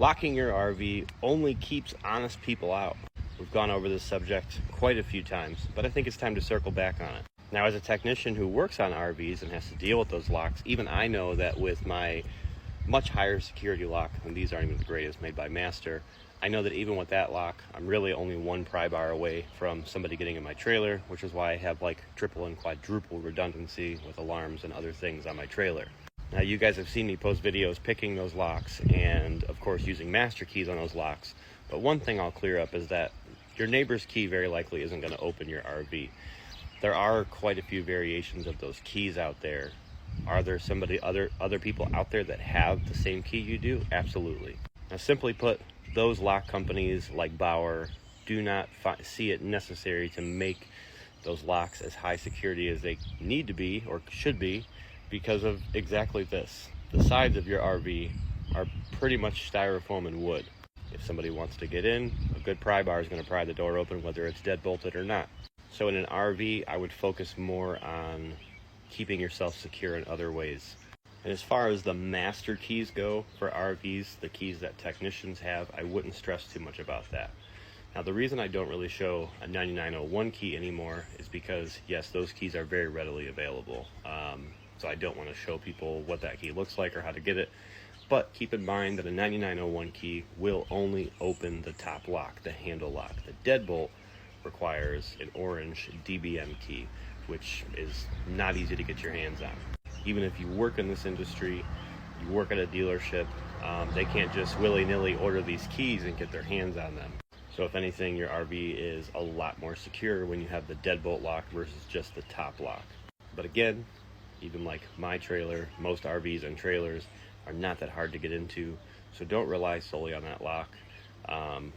Locking your RV only keeps honest people out. We've gone over this subject quite a few times, but I think it's time to circle back on it. Now, as a technician who works on RVs and has to deal with those locks, even I know that with my much higher security lock, and these aren't even the greatest, made by Master, I know that even with that lock, I'm really only one pry bar away from somebody getting in my trailer, which is why I have like triple and quadruple redundancy with alarms and other things on my trailer. Now, you guys have seen me post videos picking those locks and, of course, using master keys on those locks. But one thing I'll clear up is that your neighbor's key very likely isn't going to open your RV. There are quite a few variations of those keys out there. Are there other people out there that have the same key you do? Absolutely. Now, simply put, those lock companies like Bauer do not see it necessary to make those locks as high security as they need to be or should be, because of exactly this. The sides of your RV are pretty much styrofoam and wood. If somebody wants to get in, a good pry bar is going to pry the door open whether it's dead bolted or not. So in an RV, I would focus more on keeping yourself secure in other ways. And as far as the master keys go for RVs, the keys that technicians have, I wouldn't stress too much about that. Now, the reason I don't really show a 9901 key anymore is because, yes, those keys are very readily available. So I don't want to show people what that key looks like or how to get it. But keep in mind that a 9901 key will only open the top lock, the handle lock. The deadbolt requires an orange DBM key, which is not easy to get your hands on. Even if you work in this industry, you work at a dealership, they can't just willy-nilly order these keys and get their hands on them. So if anything, your RV is a lot more secure when you have the deadbolt lock versus just the top lock. But again, even like my trailer, most RVs and trailers are not that hard to get into, so don't rely solely on that lock.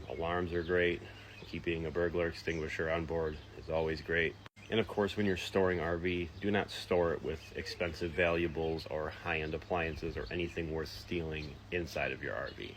Alarms are great. Keeping a burglar extinguisher on board is always great. And of course, when you're storing RV, do not store it with expensive valuables or high-end appliances or anything worth stealing inside of your RV.